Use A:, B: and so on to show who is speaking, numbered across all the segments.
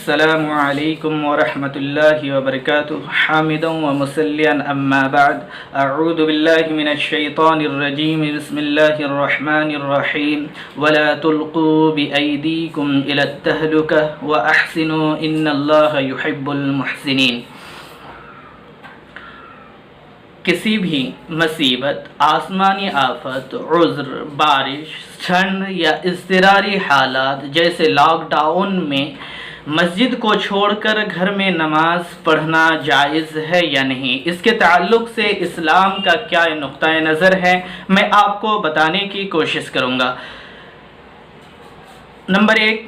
A: السلام علیکم ورحمۃ اللہ وبرکاتہ حامدا ومصلیا اما بعد اعوذ باللہ من الشیطان الرجیم بسم اللہ الرحمن الرحیم ولا تلقوا بأیدیکم الی التہلکہ واحسنوا ان اللہ یحب المحسنین۔ کسی بھی مصیبت، آسمانی آفت، عذر، بارش، ٹھنڈ یا اضطراری حالات جیسے لاک ڈاؤن میں مسجد کو چھوڑ کر گھر میں نماز پڑھنا جائز ہے یا نہیں، اس کے تعلق سے اسلام کا کیا نقطہ نظر ہے، میں آپ کو بتانے کی کوشش کروں گا۔ نمبر 1،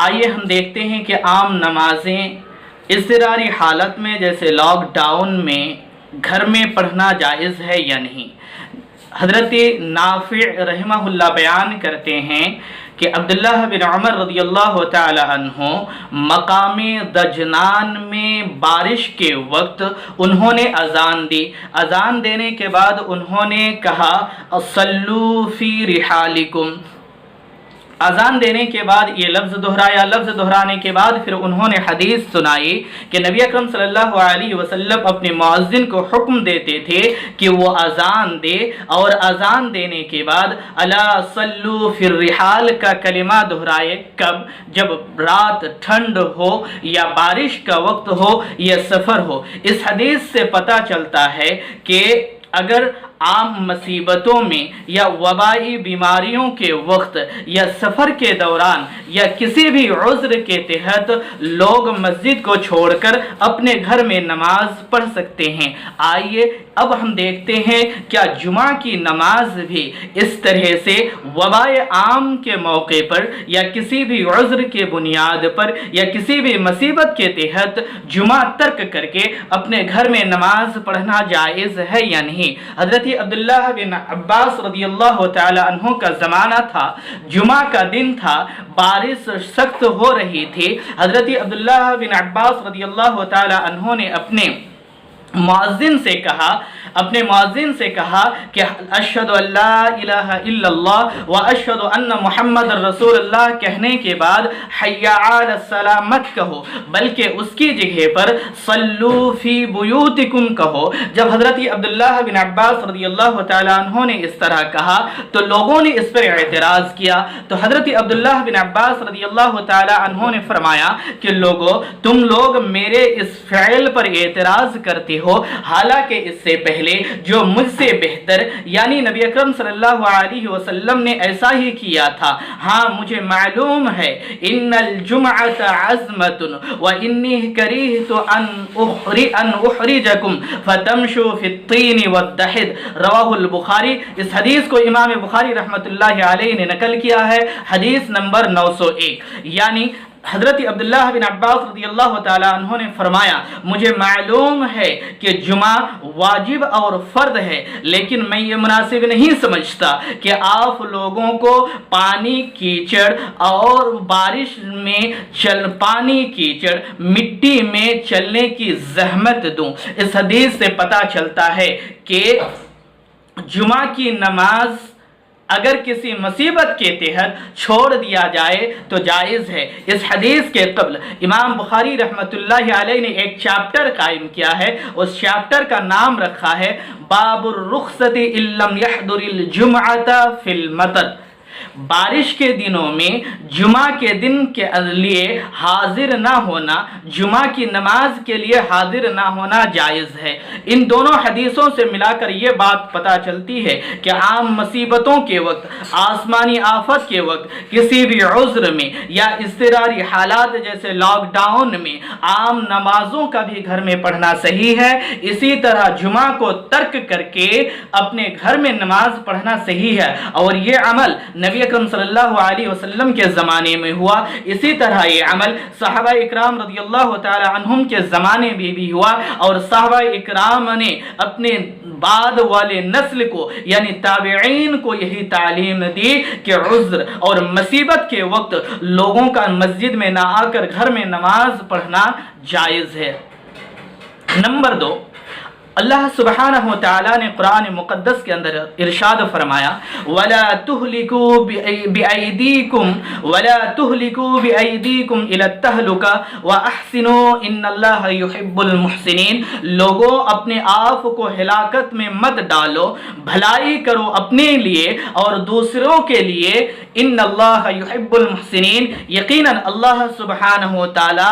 A: آئیے ہم دیکھتے ہیں کہ عام نمازیں اضطراری حالت میں جیسے لاک ڈاؤن میں گھر میں پڑھنا جائز ہے یا نہیں۔ حضرت نافع رحمہ اللہ بیان کرتے ہیں کہ عبداللہ بن عمر رضی اللہ تعالی عنہ مقام دجنان میں بارش کے وقت انہوں نے اذان دی، اذان دینے کے بعد انہوں نے کہا صلوا فی رحالکم، اذان دینے کے بعد یہ لفظ دہرایا، لفظ دہرانے کے بعد پھر انہوں نے حدیث سنائی کہ نبی اکرم صلی اللہ علیہ وسلم اپنے مؤذن کو حکم دیتے تھے کہ وہ اذان دے، اور اذان دینے کے بعد الا صلوا فی الرحال کا کلمہ دہرائے۔ کب؟ جب رات ٹھنڈ ہو یا بارش کا وقت ہو یا سفر ہو۔ اس حدیث سے پتہ چلتا ہے کہ اگر عام مصیبتوں میں یا وبائی بیماریوں کے وقت یا سفر کے دوران یا کسی بھی عذر کے تحت لوگ مسجد کو چھوڑ کر اپنے گھر میں نماز پڑھ سکتے ہیں۔ آئیے اب ہم دیکھتے ہیں کیا جمعہ کی نماز بھی اس طرح سے وبائے عام کے موقع پر یا کسی بھی عذر کے بنیاد پر یا کسی بھی مصیبت کے تحت جمعہ ترک کر کے اپنے گھر میں نماز پڑھنا جائز ہے یا نہیں۔ حضرت عبداللہ بن عباس رضی اللہ تعالی عنہ کا زمانہ تھا، جمعہ کا دن تھا، بارش سخت ہو رہی تھی۔ حضرت عبداللہ بن عباس رضی اللہ تعالی عنہ نے اپنے مؤذن سے کہا کہ اشہد ان لا الہ الا اللہ و اشہد ان محمد رسول اللہ کہنے کے بعد حی علی الصلاۃ مت کہو، بلکہ اس کی جگہ پر صلو فی بیوتکم کہو۔ جب حضرت عبداللہ بن عباس رضی اللہ تعالی عنہ نے اس طرح کہا تو لوگوں نے اس پر اعتراض کیا، تو حضرت عبداللہ بن عباس رضی اللہ تعالی عنہ نے فرمایا کہ لوگوں، تم لوگ میرے اس فعل پر اعتراض کرتے ہو، حالانکہ اس سے پہلے جو مجھ سے بہتر یعنی نبی اکرم صلی اللہ علیہ وسلم نے ایسا ہی کیا تھا۔ ہاں مجھے معلوم ہے ان الجمعۃ عظمۃ و انی کریہت ان احرجکم فتمشوا فی الطین والدحد، رواہ البخاری۔ اس حدیث کو امام بخاری رحمۃ اللہ علیہ نے نقل کیا ہے، حدیث نمبر 901۔ یعنی حضرت عبداللہ بن عباس رضی اللہ تعالی عنہ نے فرمایا مجھے معلوم ہے کہ جمعہ واجب اور فرض ہے، لیکن میں یہ مناسب نہیں سمجھتا کہ آپ لوگوں کو پانی کیچڑ اور بارش میں پانی کیچڑ مٹی میں چلنے کی زحمت دوں۔ اس حدیث سے پتہ چلتا ہے کہ جمعہ کی نماز اگر کسی مصیبت کے تحت چھوڑ دیا جائے تو جائز ہے۔ اس حدیث کے قبل امام بخاری رحمۃ اللہ علیہ نے ایک چیپٹر قائم کیا ہے، اس چیپٹر کا نام رکھا ہے باب الرخصۃ ان لم يحضر الجمعۃ فی المطر۔ بارش کے دنوں میں جمعہ کے دن کے لیے حاضر نہ ہونا، جمعہ کی نماز کے لیے حاضر نہ ہونا جائز ہے۔ ان دونوں حدیثوں سے ملا کر یہ بات پتہ چلتی ہے کہ عام مصیبتوں کے وقت، آسمانی آفت کے وقت، کسی بھی عذر میں یا اضطراری حالات جیسے لاک ڈاؤن میں عام نمازوں کا بھی گھر میں پڑھنا صحیح ہے۔ اسی طرح جمعہ کو ترک کر کے اپنے گھر میں نماز پڑھنا صحیح ہے، اور یہ عمل نبی اکرم صلی اللہ علیہ وسلم کے زمانے میں ہوا۔ اسی طرح یہ عمل صحابہ اکرام رضی اللہ تعالی عنہم کے زمانے میں بھی ہوا، اور صحابہ اکرام نے اپنے بعد والے نسل کو یعنی تابعین کو یہی تعلیم دی کہ عذر اور مصیبت کے وقت لوگوں کا مسجد میں نہ آ کر گھر میں نماز پڑھنا جائز ہے۔ نمبر 2، اللہ سبحانہ و تعالی نے قرآن مقدس کے اندر ارشاد فرمایا وَلَا تُهْلِكُوا بِأَيْدِيكُمْ إِلَى التَّهْلُكَةِ وَأَحْسِنُوا إِنَّ اللَّهَ يُحِبُّ الْمُحْسِنِينَ۔ لوگوں اپنے آپ کو ہلاکت میں مت ڈالو، بھلائی کرو اپنے لیے اور دوسروں کے لیے، ان اللہ یحب المحسنین، یقیناً اللہ سبحانہ و تعالی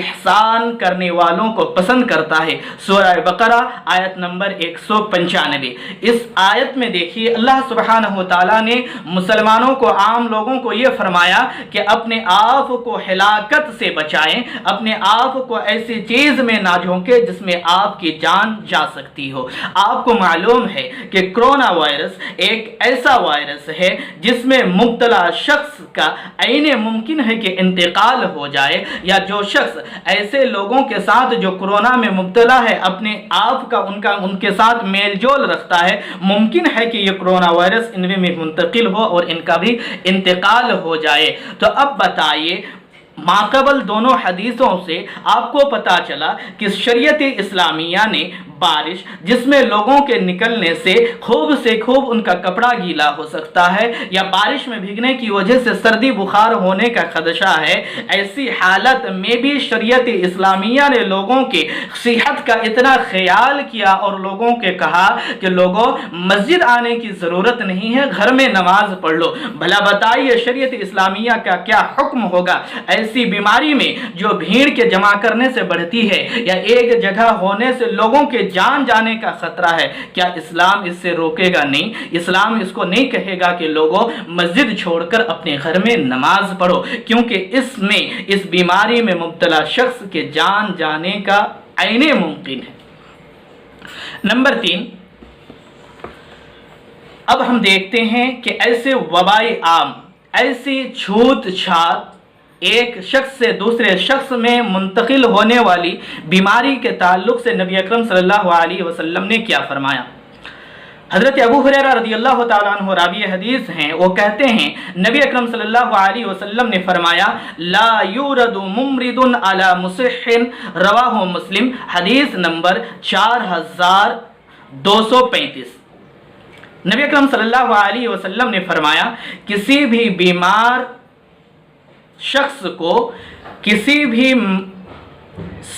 A: احسان کرنے والوں کو پسند کرتا ہے۔ سورہ بقرہ آیت نمبر 195۔ اس آیت میں دیکھیے اللہ سبحانہ و تعالی نے مسلمانوں کو، عام لوگوں کو یہ فرمایا کہ اپنے آپ کو ہلاکت سے بچائیں، اپنے آپ کو ایسی چیز میں نہ جھونکے جس میں آپ کی جان جا سکتی ہو۔ آپ کو معلوم ہے کہ کرونا وائرس ایک ایسا وائرس ہے جس میں مبتلا شخص کا عین ممکن ہے کہ انتقال ہو جائے، یا جو شخص ایسے لوگوں کے ساتھ جو کرونا میں مبتلا ہے اپنے آپ کا ان کے ساتھ میل جول رکھتا ہے، ممکن ہے کہ یہ کرونا وائرس ان میں منتقل ہو اور ان کا بھی انتقال ہو جائے۔ تو اب بتائیے، ماقبل دونوں حدیثوں سے آپ کو پتا چلا کہ شریعت اسلامیہ نے بارش جس میں لوگوں کے نکلنے سے خوب ان کا کپڑا گیلا ہو سکتا ہے، یا بارش میں بھیگنے کی وجہ سے سردی بخار ہونے کا خدشہ ہے، ایسی حالت میں بھی شریعت اسلامیہ نے لوگوں کی صحت کا اتنا خیال کیا اور لوگوں کے کہا کہ لوگوں مسجد آنے کی ضرورت نہیں ہے، گھر میں نماز پڑھ لو۔ بھلا بتائیے شریعت اسلامیہ کا کیا حکم ہوگا ایسی بیماری میں جو بھیڑ کے جمع کرنے سے بڑھتی ہے، یا ایک جگہ ہونے سے لوگوں کے جان جانے کا خطرہ ہے؟ کیا اسلام اس سے روکے گا؟ نہیں، اسلام اس کو نہیں کہے گا کہ لوگوں مسجد چھوڑ کر اپنے گھر میں نماز پڑھو، کیونکہ اس میں اس بیماری میں مبتلا شخص کے جان جانے کا عین ممکن ہے۔ نمبر 3، اب ہم دیکھتے ہیں کہ ایسے وبائی عام، ایسی چھوت چھات ایک شخص سے دوسرے شخص میں منتقل ہونے والی بیماری کے تعلق سے نبی اکرم صلی اللہ علیہ وسلم نے کیا فرمایا۔ حضرت ابو ہریرہ رضی اللہ تعالیٰ عنہ راوی حدیث ہیں، وہ کہتے ہیں نبی اکرم صلی اللہ علیہ وسلم نے فرمایا لا یورد ممرد علی مصح، رواہ مسلم، حدیث نمبر 4235۔ نبی اکرم صلی اللہ علیہ وسلم نے فرمایا کسی بھی بیمار شخص کو، کسی بھی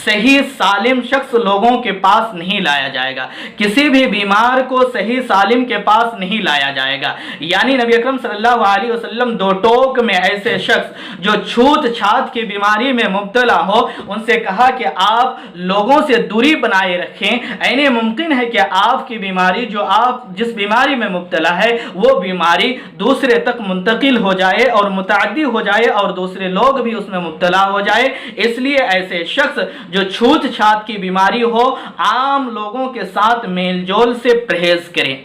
A: صحیح سالم شخص لوگوں کے پاس نہیں لایا جائے گا، کسی بھی بیمار کو صحیح سالم کے پاس نہیں لایا جائے گا۔ یعنی نبی اکرم صلی اللہ علیہ وسلم دو ٹوک میں ایسے شخص جو چھوت چھات کی بیماری میں مبتلا ہو ان سے کہا کہ آپ لوگوں سے دوری بنائے رکھیں، عین ممکن ہے کہ آپ کی بیماری جو آپ جس بیماری میں مبتلا ہے وہ بیماری دوسرے تک منتقل ہو جائے اور متعدی ہو جائے اور دوسرے لوگ بھی اس میں مبتلا ہو جائے، اس لیے ایسے شخص جو چھوت چھات کی بیماری ہو عام لوگوں کے ساتھ میل جول سے پرہیز کریں۔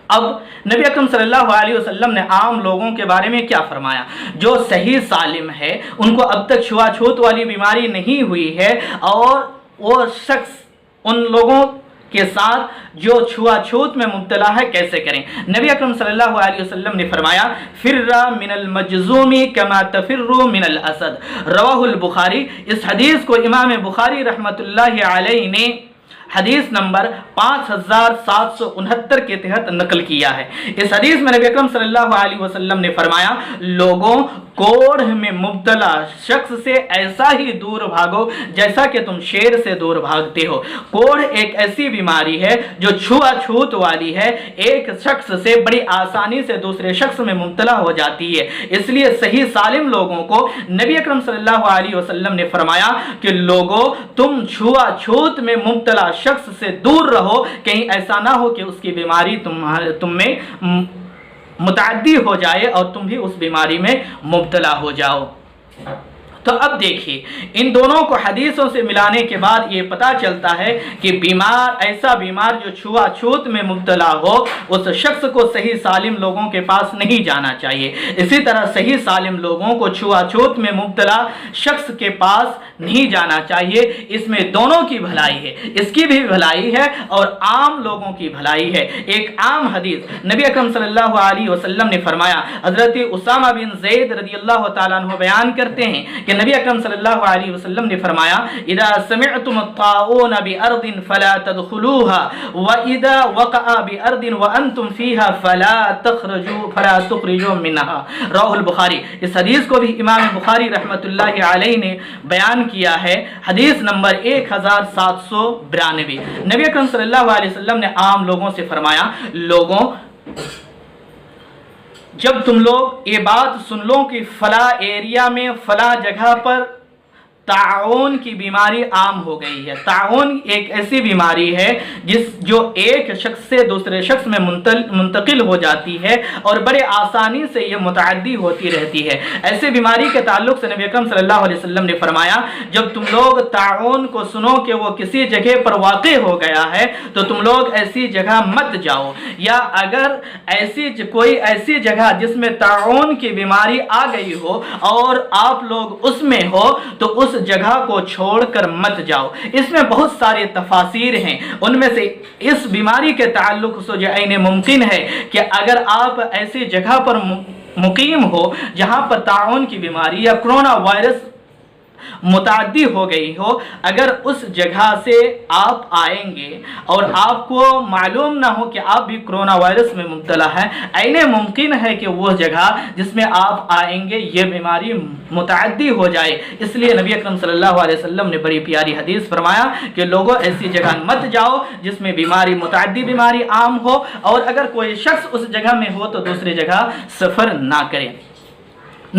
A: اب نبی اکرم صلی اللہ علیہ وسلم نے عام لوگوں کے بارے میں کیا فرمایا؟ جو صحیح سالم ہے، ان کو اب تک چھوا چھوت والی بیماری نہیں ہوئی ہے، اور وہ شخص ان لوگوں کے ساتھ جو چھوا چھوت میں مبتلا ہے کیسے کریں؟ نبی اکرم صلی اللہ علیہ وسلم نے فرمایا فر من المجذوم کما تفر من الاسد، رواہ البخاری۔ اس حدیث کو امام بخاری رحمۃ اللہ علیہ نے حدیث نمبر 5769 کے تحت نقل کیا ہے۔ اس حدیث میں نبی اکرم صلی اللہ علیہ وسلم نے فرمایا لوگوں کوڑھ میں مبتلا شخص سے ایسا ہی دور بھاگو جیسا کہ تم شیر سے دور بھاگتے ہو۔ کوڑھ ایک ایسی بیماری ہے جو چھوا چھوت والی ہے، ایک شخص سے بڑی آسانی سے دوسرے شخص میں مبتلا ہو جاتی ہے، اس لیے صحیح سالم لوگوں کو نبی اکرم صلی اللہ علیہ وسلم نے فرمایا کہ لوگوں تم چھوا چھوت میں مبتلا شخص سے دور رہو، کہیں ایسا نہ ہو کہ اس کی بیماری تم میں متعدی ہو جائے اور تم بھی اس بیماری میں مبتلا ہو جاؤ۔ تو اب دیکھیے ان دونوں کو حدیثوں سے ملانے کے بعد یہ پتا چلتا ہے کہ ایسا بیمار جو چھوا چھوت میں مبتلا ہو اس شخص کو صحیح سالم لوگوں کے پاس نہیں جانا چاہیے، اسی طرح صحیح سالم لوگوں کو چھوا چھوت میں مبتلا شخص کے پاس نہیں جانا چاہیے۔ اس میں دونوں کی بھلائی ہے، اس کی بھی بھلائی ہے اور عام لوگوں کی بھلائی ہے۔ ایک عام حدیث نبی اکرم صلی اللہ علیہ وسلم نے فرمایا، حضرت اسامہ بن زید رضی اللہ تعالیٰ عنہ بیان کرتے ہیں کہ کہ نبی اکرم صلی اللہ علیہ وسلم نے فرمایا اذا سمعتم الطاعون بارض فلا تدخلوها واذا وقع بارض وانتم فيها فلا تخرجوا منها، رواه البخاری۔ اس حدیث کو بھی امام بخاری رحمۃ اللہ علیہ نے بیان کیا ہے، حدیث نمبر 1792۔ نبی اکرم صلی اللہ علیہ وسلم نے عام لوگوں سے فرمایا، لوگوں جب تم لوگ یہ بات سن لو کہ فلاں ایریا میں فلاں جگہ پر تعاون کی بیماری عام ہو گئی ہے۔ تعاون ایک ایسی بیماری ہے جو ایک شخص سے دوسرے شخص میں منتقل ہو جاتی ہے اور بڑے آسانی سے یہ متعدی ہوتی رہتی ہے۔ ایسے بیماری کے تعلق سے نبی اکرم صلی اللہ علیہ وسلم نے فرمایا، جب تم لوگ تعاون کو سنو کہ وہ کسی جگہ پر واقع ہو گیا ہے تو تم لوگ ایسی جگہ مت جاؤ، یا اگر کوئی ایسی جگہ جس میں تعاون کی بیماری آ گئی ہو اور آپ لوگ اس میں ہو تو اس جگہ کو چھوڑ کر مت جاؤ۔ اس میں بہت سارے تفاسیر ہیں، ان میں سے اس بیماری کے تعلق سے جو عین ممکن ہے کہ اگر آپ ایسی جگہ پر مقیم ہو جہاں پر تعاون کی بیماری یا کرونا وائرس متعدی ہو گئی ہو، اگر اس جگہ سے آپ آئیں گے اور آپ کو معلوم نہ ہو کہ آپ بھی کرونا وائرس میں مبتلا ہیں، عین ممکن ہے کہ وہ جگہ جس میں آپ آئیں گے یہ بیماری متعدی ہو جائے۔ اس لیے نبی اکرم صلی اللہ علیہ وسلم نے بڑی پیاری حدیث فرمایا کہ لوگوں ایسی جگہ مت جاؤ جس میں بیماری متعدی بیماری عام ہو، اور اگر کوئی شخص اس جگہ میں ہو تو دوسری جگہ سفر نہ کرے۔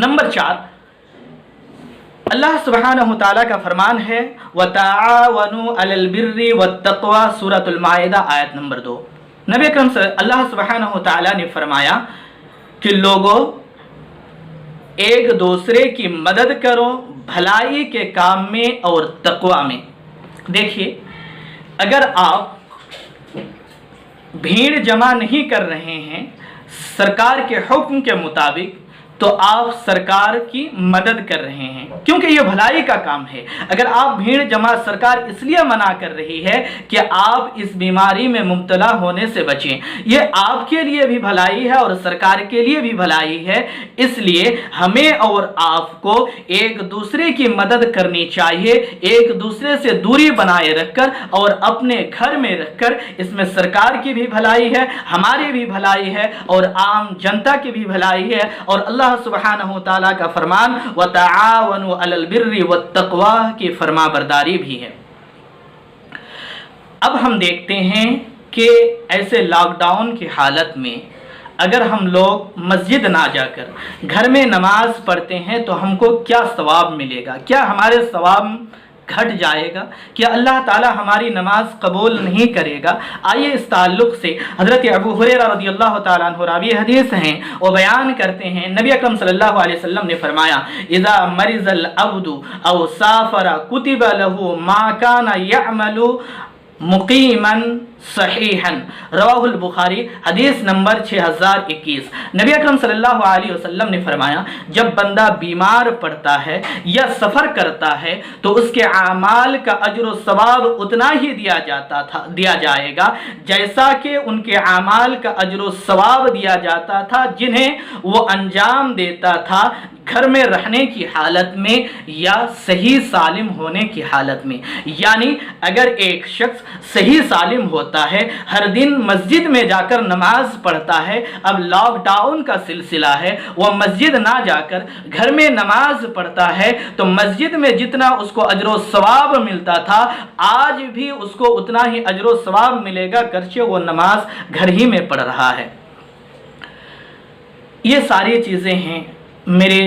A: نمبر 4، اللہ سبحانہ تعالیٰ کا فرمان ہے وَتَعَاوَنُوا عَلَى الْبِرِّ وَالتَّقْوَى، سورۃ المائدہ آیت نمبر 2۔ نبی اکرم اللہ سبحانہ تعالیٰ نے فرمایا کہ لوگوں ایک دوسرے کی مدد کرو بھلائی کے کام میں اور تقوی میں۔ دیکھیے، اگر آپ بھیڑ جمع نہیں کر رہے ہیں سرکار کے حکم کے مطابق تو آپ سرکار کی مدد کر رہے ہیں، کیونکہ یہ بھلائی کا کام ہے۔ اگر آپ بھیڑ جمع سرکار اس لیے منع کر رہی ہے کہ آپ اس بیماری میں مبتلا ہونے سے بچیں، یہ آپ کے لیے بھی بھلائی ہے اور سرکار کے لیے بھی بھلائی ہے، اس لیے ہمیں اور آپ کو ایک دوسرے کی مدد کرنی چاہیے، ایک دوسرے سے دوری بنائے رکھ کر اور اپنے گھر میں رکھ کر۔ اس میں سرکار کی بھی بھلائی ہے، ہماری بھی بھلائی ہے اور عام جنتا کی بھی بھلائی ہے، اور اللہ سبحانہ تعالیٰ کا فرمان وَتَعَاوَنُوا عَلَى الْبِرِّ وَالتَّقْوَى کی فرما برداری بھی ہے۔ اب ہم دیکھتے ہیں کہ ایسے لاک ڈاؤن کی حالت میں اگر ہم لوگ مسجد نہ جا کر گھر میں نماز پڑھتے ہیں تو ہم کو کیا ثواب ملے گا؟ کیا ہمارے ثواب گھٹ جائے گا؟ کیا اللہ تعالی ہماری نماز قبول نہیں کرے گا؟ آئیے اس تعلق سے حضرت ابو ہریرہ رضی اللہ تعالیٰ عنہ راوی حدیث ہیں، وہ بیان کرتے ہیں نبی اکرم صلی اللہ علیہ وسلم نے فرمایا اذا مرض العبد او سافر كتب له ما كان يعمل مقیما صحیحا، رواہ البخاری، حدیث نمبر 6021۔ نبی اکرم صلی اللہ علیہ وسلم نے فرمایا جب بندہ بیمار پڑتا ہے یا سفر کرتا ہے تو اس کے اعمال کا اجر و ثواب اتنا ہی دیا جائے گا جیسا کہ ان کے اعمال کا اجر و ثواب دیا جاتا تھا جنہیں وہ انجام دیتا تھا گھر میں رہنے کی حالت میں یا صحیح سالم ہونے کی حالت میں۔ یعنی اگر ایک شخص صحیح سالم ہوتا ہے، ہر دن مسجد میں جا کر نماز پڑھتا ہے، اب لاک ڈاؤن کا سلسلہ ہے، وہ مسجد نہ جا کر گھر میں نماز پڑھتا ہے تو مسجد میں جتنا اس کو اجر و ثواب ملتا تھا آج بھی اس کو اتنا ہی اجر و ثواب ملے گا، گرچہ وہ نماز گھر ہی میں پڑھ رہا ہے۔ یہ ساری چیزیں ہیں میرے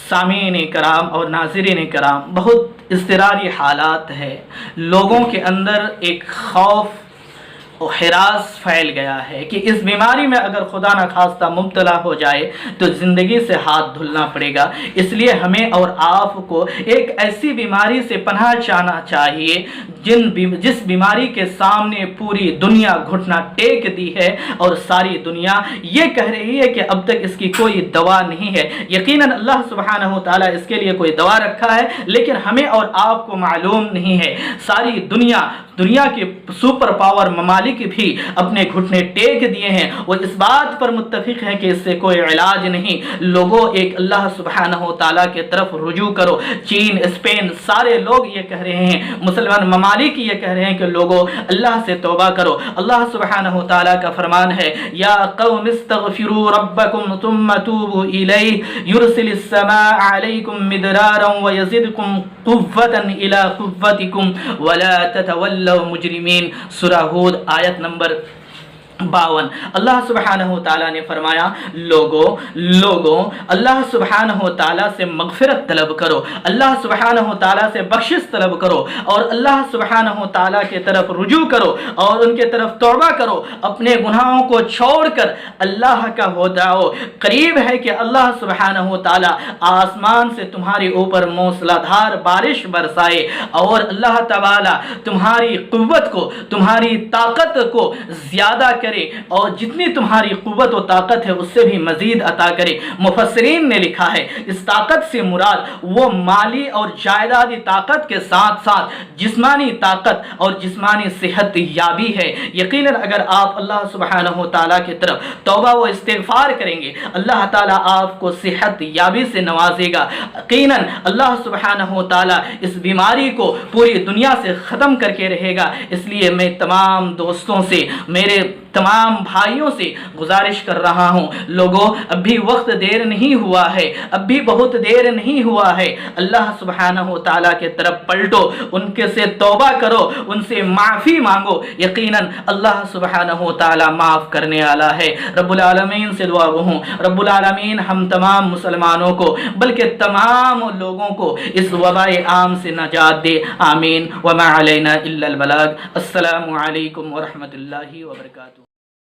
A: سامعین کرام اور ناظرین کرام، بہت اضطراری حالات ہے، لوگوں کے اندر ایک خوف و ہراس پھیل گیا ہے کہ اس بیماری میں اگر خدا نہ خواستہ مبتلا ہو جائے تو زندگی سے ہاتھ دھلنا پڑے گا۔ اس لیے ہمیں اور آپ کو ایک ایسی بیماری سے پناہ چاہنا چاہیے جس بیماری کے سامنے پوری دنیا گھٹنا ٹیک دی ہے اور ساری دنیا یہ کہہ رہی ہے کہ اب تک اس کی کوئی دوا نہیں ہے۔ یقیناً اللہ سبحانہ تعالیٰ اس کے لیے کوئی دوا رکھا ہے، لیکن ہمیں اور آپ کو معلوم نہیں ہے۔ ساری دنیا دنیا کے سپر پاور ممالک بھی اپنے گھٹنے ٹیک دیے ہیں، وہ اس بات پر متفق ہیں کہ اس سے کوئی علاج نہیں۔ لوگوں ایک اللہ سبحانہ و تعالیٰ کے طرف رجوع کرو۔ چین، اسپین، سارے لوگ یہ کہہ رہے ہیں، مسلمان ممالک یہ کہہ رہے ہیں کہ لوگوں اللہ سے توبہ کرو۔ اللہ سبحانہ و تعالیٰ کا فرمان ہے، یا قوم استغفروا ربکم ثم توبوا الیہ یرسل السماء علیکم مدرارا ویزدکم قوة الى قوتکم ولا تتولوا مجرمین۔ سورہ ہود آیت نمبر 52۔ اللہ سبحانہ و تعالیٰ نے فرمایا، لوگوں اللہ سبحانہ و تعالیٰ سے مغفرت طلب کرو، اللہ سبحانہ و تعالیٰ سے بخشش طلب کرو، اور اللہ سبحانہ و تعالیٰ کے طرف رجوع کرو اور ان کے طرف توبہ کرو۔ اپنے گناہوں کو چھوڑ کر اللہ کا ہو جاؤ۔ قریب ہے کہ اللہ سبحانہ و تعالیٰ آسمان سے تمہارے اوپر موسلا دھار بارش برسائے، اور اللہ تعالیٰ تمہاری قوت کو، تمہاری طاقت کو زیادہ کرے، اور جتنی تمہاری قوت و طاقت ہے اس سے بھی مزید عطا کرے۔ مفسرین نے لکھا ہے، اس طاقت سے مراد وہ مالی اور جائیدادی طاقت کے ساتھ ساتھ جسمانی طاقت اور جسمانی صحت یابی ہے۔ یقیناً اگر آپ اللہ سبحانہ و تعالیٰ کی طرف توبہ و استغفار کریں گے، اللہ تعالیٰ آپ کو صحت یابی سے نوازے گا۔ یقیناً اللہ سبحانہ و تعالیٰ اس بیماری کو پوری دنیا سے ختم کر کے رہے گا۔ اس لیے میں تمام دوستوں سے، میرے تمام بھائیوں سے گزارش کر رہا ہوں، لوگوں اب بھی وقت دیر نہیں ہوا ہے، اب بھی بہت دیر نہیں ہوا ہے۔ اللہ سبحانہ و تعالیٰ کے طرف پلٹو، ان کے سے توبہ کرو، ان سے معافی مانگو۔ یقیناً اللہ سبحانہ و تعالیٰ معاف کرنے والا ہے۔ رب العالمین سے دعا گو ہوں، رب العالمین ہم تمام مسلمانوں کو بلکہ تمام لوگوں کو اس وبائے عام سے نجات دے، آمین۔ وما علینا الا البلاغ۔ السلام علیکم ورحمۃ اللہ وبرکاتہ۔